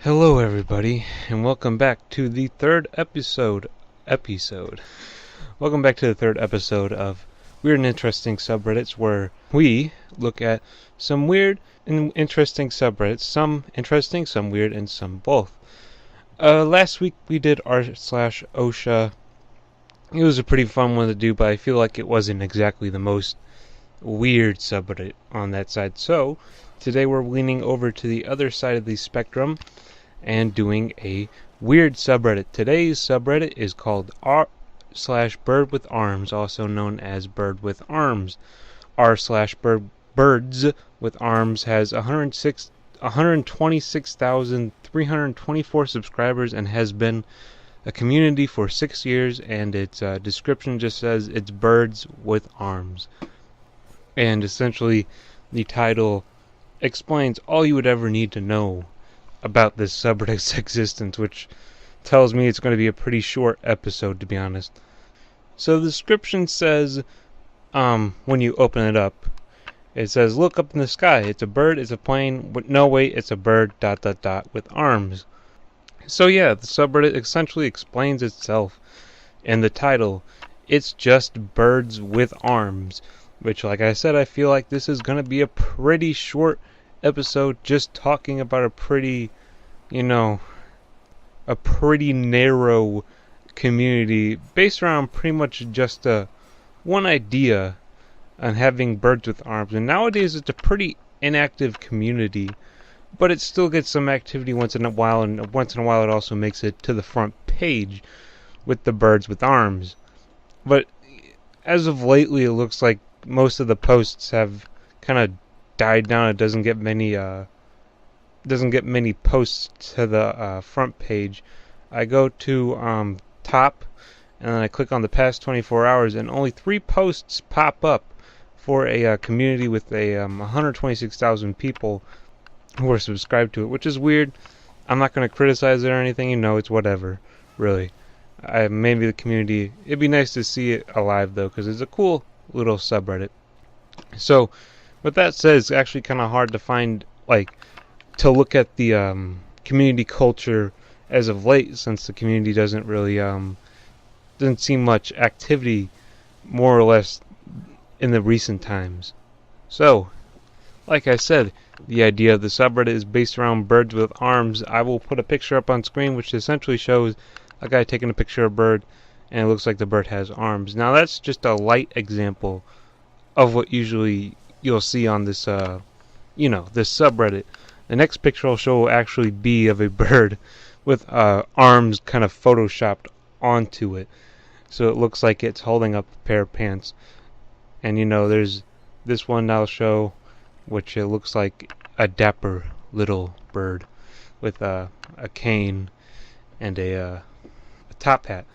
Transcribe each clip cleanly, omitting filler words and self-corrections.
Hello everybody, and welcome back to the third episode. Welcome back to the third episode of Weird and Interesting Subreddits, where we look at some weird and interesting subreddits, some interesting, some weird, and some both. Last week we did r/OSHA. It was a pretty fun one to do, but I feel like it wasn't exactly the most weird subreddit on that side. So, today we're leaning over to the other side of the spectrum and doing a weird subreddit. Today's subreddit is called r/BirdsWithArms, also known as BirdsWithArms. r/BirdsWithArms has 126,324 subscribers and has been a community for 6 years, and its description just says it's birds with arms. And essentially the title explains all you would ever need to know about this subreddit's existence, which tells me it's going to be a pretty short episode, to be honest. So the description says, when you open it up, it says, look up in the sky, it's a bird, it's a plane, no wait, it's a bird, ... with arms. So yeah, the subreddit essentially explains itself in the title. It's just birds with arms, which, like I said, I feel like this is going to be a pretty short episode, just talking about a pretty narrow community based around pretty much just one idea on having birds with arms. And nowadays it's a pretty inactive community, but it still gets some activity once in a while, and once in a while it also makes it to the front page with the birds with arms. But as of lately, it looks like most of the posts have kind of died down. It doesn't get many posts to the front page. I go to top, and then I click on the past 24 hours, and only 3 posts pop up for a community with 126,000 people who are subscribed to it, which is weird. I'm not going to criticize it or anything. It's whatever, really. Maybe the community, it'd be nice to see it alive, though, because it's a cool little subreddit. So, with that said, it's actually kind of hard to find, to look at the community culture as of late, since the community doesn't really doesn't see much activity, more or less, in the recent times. So, like I said, the idea of the subreddit is based around birds with arms. I will put a picture up on screen which essentially shows a guy taking a picture of a bird, and it looks like the bird has arms. Now that's just a light example of what usually you'll see on this this subreddit. The next picture I'll show will actually be of a bird with arms kind of photoshopped onto it, so it looks like it's holding up a pair of pants. And there's this one I'll show, which it looks like a dapper little bird with a cane and a top hat.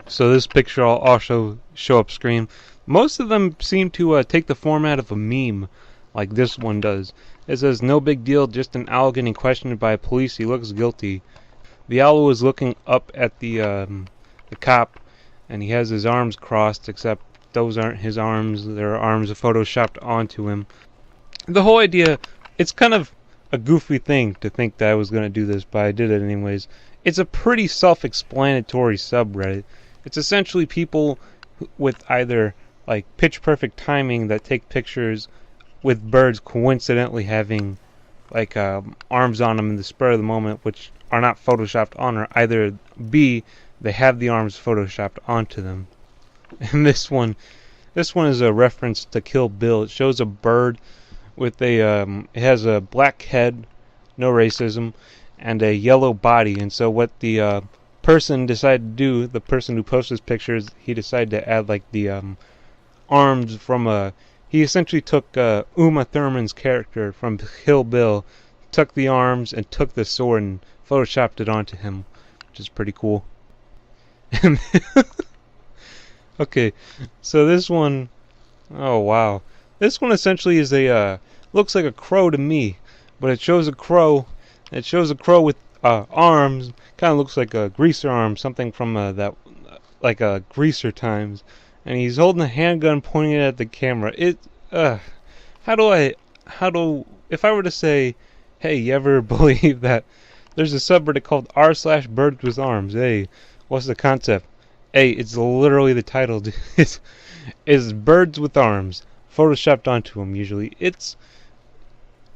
So this picture I'll also show up screen. Most of them seem to take the format of a meme, like this one does. It says, no big deal, just an owl getting questioned by police, he looks guilty. The owl is looking up at the cop, and he has his arms crossed, except those aren't his arms. Their arms are photoshopped onto him. The whole idea, it's kind of a goofy thing to think that I was going to do this, but I did it anyways. It's a pretty self-explanatory subreddit. It's essentially people with either pitch perfect timing that take pictures with birds coincidentally having arms on them in the spur of the moment, which are not photoshopped on, or either B, they have the arms photoshopped onto them. And this one is a reference to Kill Bill. It shows a bird with it has a black head, no racism, and a yellow body. And so what the person decided to do, the person who posted this pictures, he decided to add the arms from he essentially took Uma Thurman's character from Kill Bill, took the arms and took the sword and photoshopped it onto him, which is pretty cool. Okay, so this one, oh wow, this one essentially is looks like a crow to me, but it shows a crow. It shows a crow with arms, kind of looks like a greaser arm, something from Greaser Times, and he's holding a handgun pointing it at the camera. If I were to say, hey, you ever believe that There's a subreddit called r/birdswitharms. Hey, what's the concept? Hey, it's literally the title. It's birds with arms photoshopped onto them. Usually, it's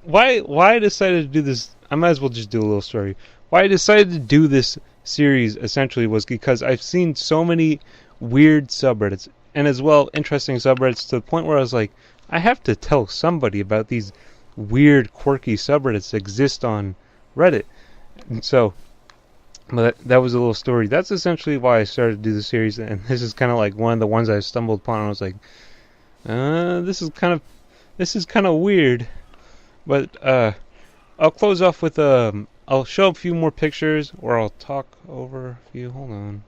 why I decided to do this. I might as well just do a little story. Why I decided to do this series essentially was because I've seen so many weird subreddits and as well interesting subreddits to the point where I was like, I have to tell somebody about these weird, quirky subreddits that exist on Reddit. And so, but that was a little story. That's essentially why I started to do the series, and this is kind of like one of the ones I stumbled upon. And I was like, this is kind of weird. But I'll close off with I'll show a few more pictures, or I'll talk over a few. Hold on.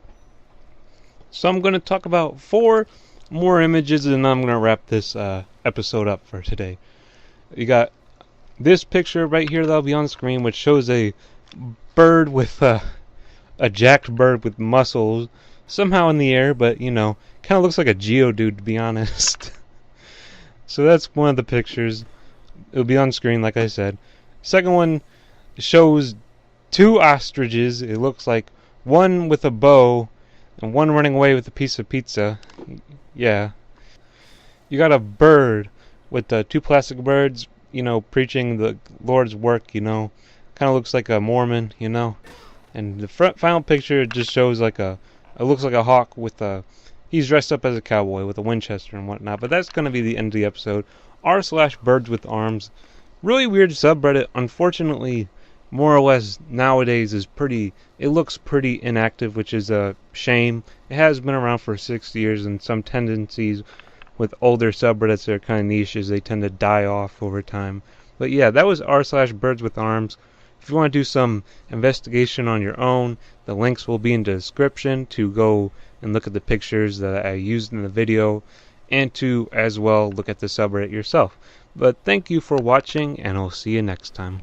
So I'm going to talk about 4 more images, and then I'm going to wrap this episode up for today. You got this picture right here that'll be on the screen, which shows a bird with a jacked bird with muscles somehow in the air, but you know, kind of looks like a Geodude, to be honest. So that's one of the pictures. It'll be on screen, like I said. Second one shows 2 ostriches. It looks like one with a bow and one running away with a piece of pizza. Yeah. You got a bird with 2 plastic birds, you know, preaching the Lord's work, you know. Kind of looks like a Mormon, you know. And the final picture just shows like it looks like a hawk with he's dressed up as a cowboy with a Winchester and whatnot. But that's going to be the end of the episode. r/birdswitharms. Really weird subreddit. Unfortunately, more or less nowadays it looks pretty inactive, which is a shame. It has been around for 6 years, and some tendencies with older subreddits that are kind of niches, they tend to die off over time. But yeah, that was r/birdswitharms. If you want to do some investigation on your own, the links will be in the description to go and look at the pictures that I used in the video, and to as well look at the subreddit yourself. But thank you for watching, and I'll see you next time.